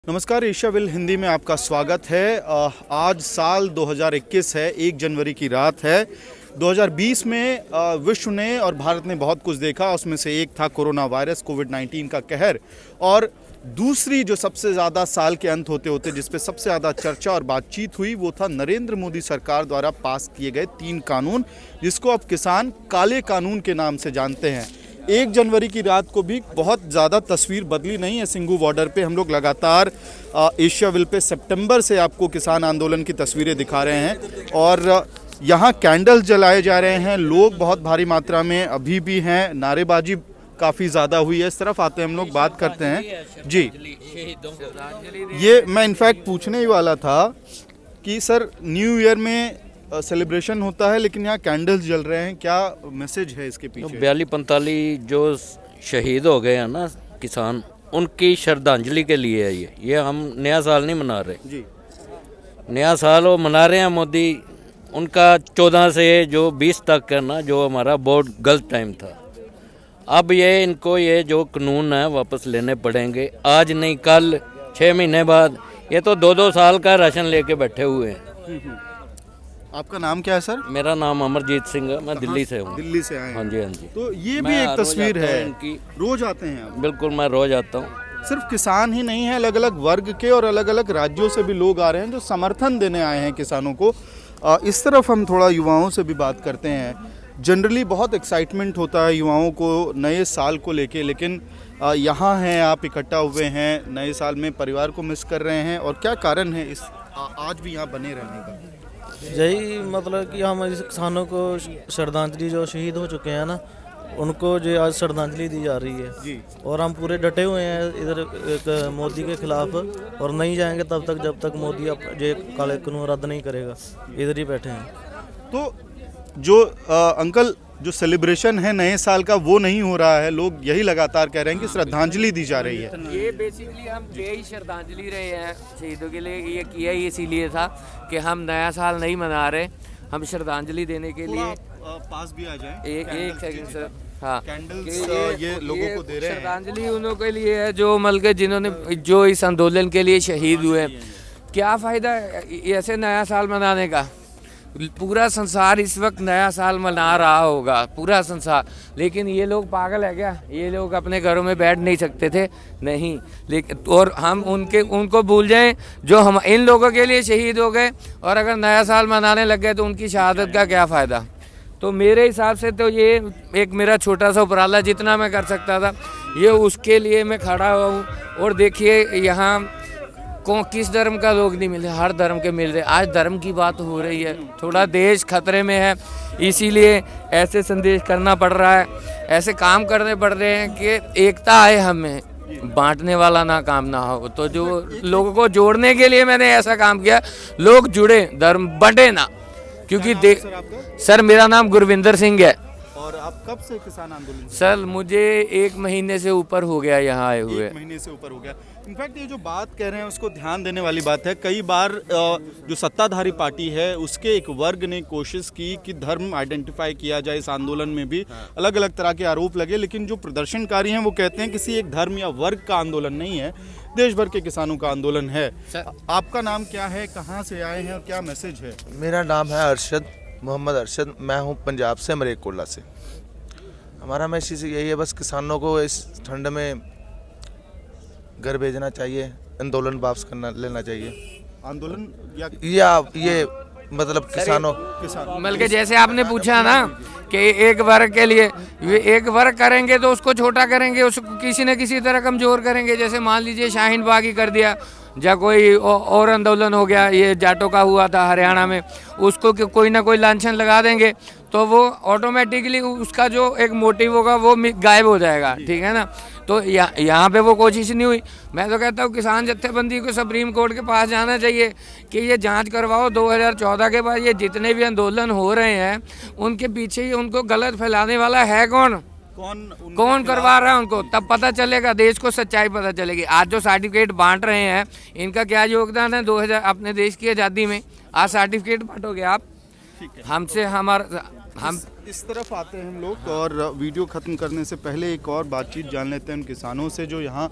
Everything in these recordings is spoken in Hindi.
नमस्कार, एशिया विल हिंदी में आपका स्वागत है। आज साल 2021 है, 1 जनवरी की रात है। 2020 में विश्व ने और भारत ने बहुत कुछ देखा। उसमें से एक था कोरोना वायरस, कोविड-19 का कहर, और दूसरी जो सबसे ज़्यादा साल के अंत होते होते जिस पे सबसे ज़्यादा चर्चा और बातचीत हुई वो था नरेंद्र मोदी सरकार द्वारा पास किए गए 3 कानून, जिसको अब किसान काले कानून के नाम से जानते हैं। 1 जनवरी की रात को भी बहुत ज़्यादा तस्वीर बदली नहीं है। सिंघू बॉर्डर पे हम लोग लगातार एशिया विल पे सितंबर से आपको किसान आंदोलन की तस्वीरें दिखा रहे हैं और यहाँ कैंडल्स जलाए जा रहे हैं। लोग बहुत भारी मात्रा में अभी भी हैं, नारेबाजी काफ़ी ज़्यादा हुई है। इस तरफ आते हैं, हम लोग बात करते हैं जी। ये मैं इनफैक्ट पूछने ही वाला था कि सर न्यू ईयर में सेलिब्रेशन होता है लेकिन यहाँ कैंडल्स जल रहे हैं, क्या मैसेज है इसके पीछे? 42-45 जो शहीद हो गए हैं ना किसान, उनकी श्रद्धांजलि के लिए है ये हम नया साल नहीं मना रहे जी। नया साल वो मना रहे हैं मोदी। उनका 14 से जो 20 तक है ना, जो हमारा बहुत गलत टाइम था। अब ये इनको ये जो कानून है वापस लेने पड़ेंगे, आज नहीं कल, 6 महीने बाद। ये तो 2-2 साल का राशन लेके बैठे हुए हैं। आपका नाम क्या है सर? मेरा नाम अमरजीत सिंह है, मैं दिल्ली से हूँ। दिल्ली से आए हैं? हाँ जी, हाँ जी। तो ये भी एक तस्वीर है इनकी। रोज आते हैं आप? बिल्कुल, मैं रोज आता हूँ। सिर्फ किसान ही नहीं है, अलग अलग वर्ग के और अलग अलग राज्यों से भी लोग आ रहे हैं जो समर्थन देने आए हैं किसानों को। इस तरफ हम थोड़ा युवाओं से भी बात करते हैं। जनरली बहुत एक्साइटमेंट होता है युवाओं को नए साल को लेके, लेकिन यहाँ हैं आप, इकट्ठा हुए हैं, नए साल में परिवार को मिस कर रहे हैं, और क्या कारण है इस आज भी यहाँ बने रहने का? यही मतलब कि हम इस किसानों को श्रद्धांजलि, जो शहीद हो चुके हैं ना, उनको जो आज श्रद्धांजलि दी जा रही है जी। और हम पूरे डटे हुए हैं इधर एक मोदी के खिलाफ, और नहीं जाएंगे तब तक जब तक मोदी जो काले कानून रद्द नहीं करेगा। इधर ही बैठे हैं। तो जो अंकल जो सेलिब्रेशन है नए साल का वो नहीं हो रहा है, लोग यही लगातार कह रहे हैं कि श्रद्धांजलि दी जा रही है। ये बेसिकली हम यही श्रद्धांजलि रहे हैं शहीदों के लिए। ये किया ही इसीलिए था कि हम नया साल नहीं मना रहे, हम श्रद्धांजलि देने के लिए। पास भी आ जाए एक सेकंड सर। हाँ, कैंडल्स ये लोगों को दे रहे हैं। श्रद्धांजलि उन लोगों के लिए है जो मतलब जिन्होंने जो इस आंदोलन के लिए शहीद हुए। क्या फ़ायदा ऐसे नया साल मनाने का? पूरा संसार इस वक्त नया साल मना रहा होगा, पूरा संसार, लेकिन ये लोग पागल है क्या? ये लोग अपने घरों में बैठ नहीं सकते थे? नहीं। लेकिन और हम उनको भूल जाएं जो हम इन लोगों के लिए शहीद हो गए, और अगर नया साल मनाने लग गए तो उनकी शहादत का क्या फ़ायदा? तो मेरे हिसाब से तो ये एक मेरा छोटा सा उपराला, जितना मैं कर सकता था ये उसके लिए मैं खड़ा हुआ हूँ। और देखिए यहाँ किस धर्म का लोग नहीं मिल रहे, हर धर्म के मिल रहे। आज धर्म की बात हो रही है, थोड़ा देश खतरे में है, इसीलिए ऐसे संदेश करना पड़ रहा है, ऐसे काम करने पड़ रहे हैं कि एकता आए हमें, बांटने वाला ना काम ना हो। तो जो लोगों को जोड़ने के लिए मैंने ऐसा काम किया, लोग जुड़े, धर्म बंटे ना। क्योंकि सर मेरा नाम गुरविंदर सिंह है। और आप कब से किसान आंदोलन? सर मुझे 1 महीने से ऊपर हो गया यहाँ आए हुए। 1 महीने से ऊपर हो गया। इनफैक्ट ये जो बात कह रहे हैं उसको ध्यान देने वाली बात है। कई बार जो सत्ताधारी पार्टी है उसके एक वर्ग ने कोशिश की कि धर्म आइडेंटिफाई किया जाए इस आंदोलन में भी, अलग अलग तरह के आरोप लगे, लेकिन जो प्रदर्शनकारी हैं वो कहते हैं किसी एक धर्म या वर्ग का आंदोलन नहीं है, देश भर के किसानों का आंदोलन है। आपका नाम क्या है, कहाँ से आए हैं और क्या मैसेज है? मेरा नाम है अरशद, मोहम्मद अरशद। मैं हूँ पंजाब से, मरेकोला से। हमारा मैसेज यही है, बस किसानों को इस ठंड में घर भेजना चाहिए, आंदोलन वापस करना लेना चाहिए। आंदोलन या ये मतलब किसानों बल्कि जैसे आपने पूछा ना कि एक वर्ग के लिए, ये एक वर्ग करेंगे तो उसको छोटा करेंगे, उसको किसी न किसी तरह कमज़ोर करेंगे। जैसे मान लीजिए शाहीन बागी कर दिया, या कोई और आंदोलन हो गया, ये जाटों का हुआ था हरियाणा में, उसको कोई ना कोई लांछन लगा देंगे तो वो ऑटोमेटिकली उसका जो एक मोटिव होगा वो गायब हो जाएगा। ठीक है ना? तो यहाँ पे वो कोशिश नहीं हुई। मैं तो कहता हूँ किसान जत्थेबंदी को सुप्रीम कोर्ट के पास जाना चाहिए कि ये जांच करवाओ 2014 के बाद ये जितने भी आंदोलन हो रहे हैं उनके पीछे ही उनको गलत फैलाने वाला है कौन करवा रहा है उनको, तब पता चलेगा, देश को सच्चाई पता चलेगी। आज जो सर्टिफिकेट बांट रहे हैं इनका क्या योगदान है 2000 अपने देश की आज़ादी में? आज सर्टिफिकेट बांटोगे आप हमसे, हम इस तरफ आते हैं हम लोग। और वीडियो ख़त्म करने से पहले एक और बातचीत जान लेते हैं उन किसानों से जो यहाँ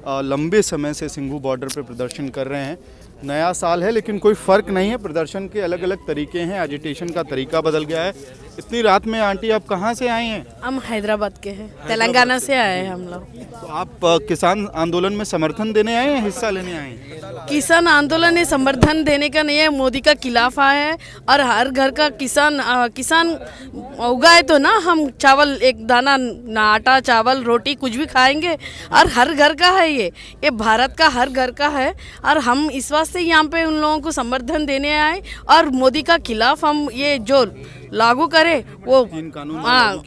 लंबे समय से सिंघू बॉर्डर पे प्रदर्शन कर रहे हैं। नया साल है लेकिन कोई फ़र्क नहीं है, प्रदर्शन के अलग अलग तरीके हैं, एजिटेशन का तरीका बदल गया है। इतनी रात में आंटी आप कहाँ से आई हैं? हम हैदराबाद के हैं, तेलंगाना से आए हैं हम लोग। तो आप किसान आंदोलन में समर्थन देने आए हैं, हिस्सा लेने आए हैं? किसान आंदोलन ने समर्थन देने का नहीं है, मोदी का खिलाफ आया है। और हर घर का किसान उगाए तो ना हम चावल एक दाना ना आटा चावल रोटी कुछ भी खाएंगे। और हर घर का है ये भारत का हर घर का है। और हम इस वास्ते यहाँ पे उन लोगों को समर्थन देने आए और मोदी का खिलाफ हम ये जो लागू करे वो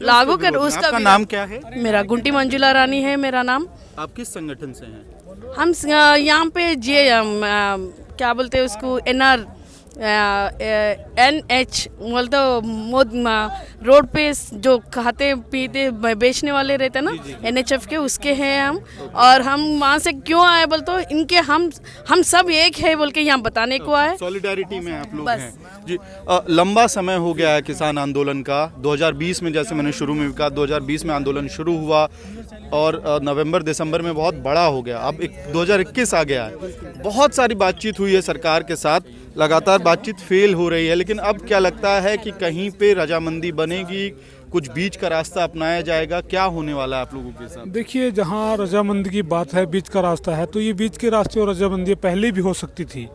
लागू कर। उसका आपका नाम क्या है? मेरा गुंटी मंजुला रानी है मेरा नाम। आप किस संगठन से हैं? हम यहाँ पे क्या बोलते हैं उसको NH बोलते रोड पे जो खाते पीते बेचने वाले रहते ना NHF के उसके हैं हम। और हम वहाँ से क्यों आए बोल तो इनके हम सब एक है बोल के यहाँ बताने को आए। सॉलिडारिटी में आप लोग हैं जी। लंबा समय हो गया है किसान आंदोलन का। 2020 में जैसे मैंने शुरू में कहा 2020 में आंदोलन शुरू हुआ और नवंबर दिसंबर में बहुत बड़ा हो गया। अब 2021 आ गया है, बहुत सारी बातचीत हुई है सरकार के साथ, लगातार बातचीत फेल हो रही है। लेकिन अब क्या लगता है कि कहीं पे रजामंदी बनेगी, कुछ बीच का रास्ता अपनाया जाएगा? क्या होने वाला है आप लोगों के साथ? देखिए, जहाँ रजामंदी की बात है, बीच का रास्ता है, तो ये बीच के रास्ते और रजामंदी पहले भी हो सकती थी।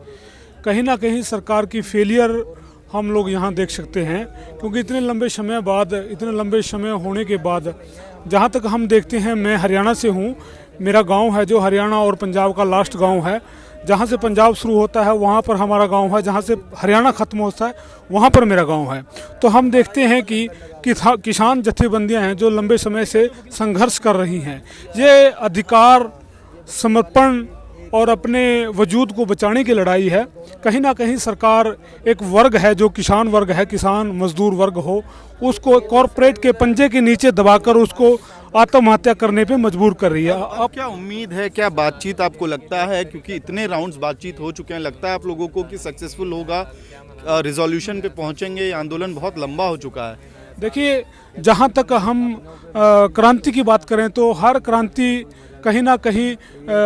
कहीं ना कहीं सरकार की फेलियर हम लोग यहाँ देख सकते हैं, क्योंकि इतने लंबे समय होने के बाद जहाँ तक हम देखते हैं, मैं हरियाणा से हूँ, मेरा गांव है जो हरियाणा और पंजाब का लास्ट गांव है। जहाँ से पंजाब शुरू होता है वहाँ पर हमारा गांव है, जहाँ से हरियाणा ख़त्म होता है वहाँ पर मेरा गांव है। तो हम देखते हैं कि किसान जथेबंदियाँ हैं जो लंबे समय से संघर्ष कर रही हैं। ये अधिकार, समर्पण और अपने वजूद को बचाने की लड़ाई है। कहीं ना कहीं सरकार एक वर्ग है जो किसान वर्ग है, किसान मजदूर वर्ग हो, उसको कॉरपोरेट के पंजे के नीचे दबाकर उसको आत्महत्या करने पे मजबूर कर रही है। अब क्या उम्मीद है, क्या बातचीत आपको लगता है, क्योंकि इतने राउंड्स बातचीत हो चुके हैं, लगता है आप लोगों को कि सक्सेसफुल होगा, रिजोल्यूशन पे पहुंचेंगे? आंदोलन बहुत लंबा हो चुका है। देखिए, जहाँ तक हम क्रांति की बात करें तो हर क्रांति कहीं ना कहीं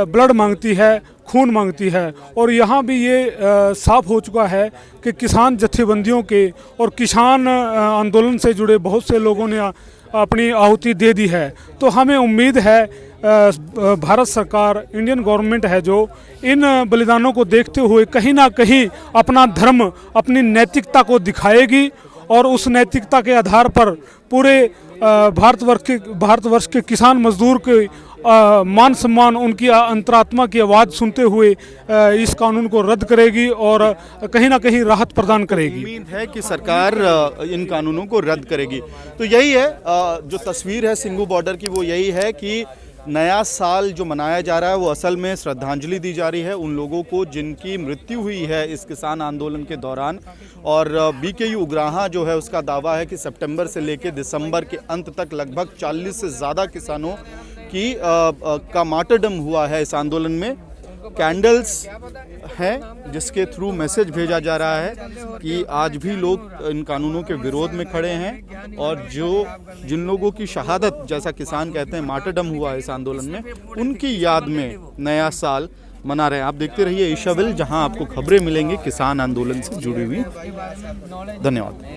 ब्लड मांगती है, खून मांगती है। और यहाँ भी ये साफ हो चुका है कि किसान जथेबंदियों के और किसान आंदोलन से जुड़े बहुत से लोगों ने अपनी आहुति दे दी है। तो हमें उम्मीद है भारत सरकार, इंडियन गवर्नमेंट है जो इन बलिदानों को देखते हुए कहीं ना कहीं अपना धर्म, अपनी नैतिकता को दिखाएगी और उस नैतिकता के आधार पर पूरे भारतवर्ष के किसान मजदूर के मान सम्मान, उनकी अंतरात्मा की आवाज़ सुनते हुए इस कानून को रद्द करेगी और कहीं ना कहीं राहत प्रदान करेगी। उम्मीद है कि सरकार इन कानूनों को रद्द करेगी। तो यही है जो तस्वीर है सिंघू बॉर्डर की, वो यही है कि नया साल जो मनाया जा रहा है वो असल में श्रद्धांजलि दी जा रही है उन लोगों को जिनकी मृत्यु हुई है इस किसान आंदोलन के दौरान। और BKU उग्राहा जो है उसका दावा है कि सितंबर से लेकर दिसंबर के अंत तक लगभग 40 से ज़्यादा किसानों की का मार्टरडम हुआ है इस आंदोलन में। कैंडल्स हैं जिसके थ्रू मैसेज भेजा जा रहा है कि आज भी लोग इन कानूनों के विरोध में खड़े हैं और जिन लोगों की शहादत, जैसा किसान कहते हैं, मार्टरडम हुआ है इस आंदोलन में, उनकी याद में नया साल मना रहे हैं। आप देखते रहिए एशियाविल, जहां आपको खबरें मिलेंगी किसान आंदोलन से जुड़ी हुई। धन्यवाद।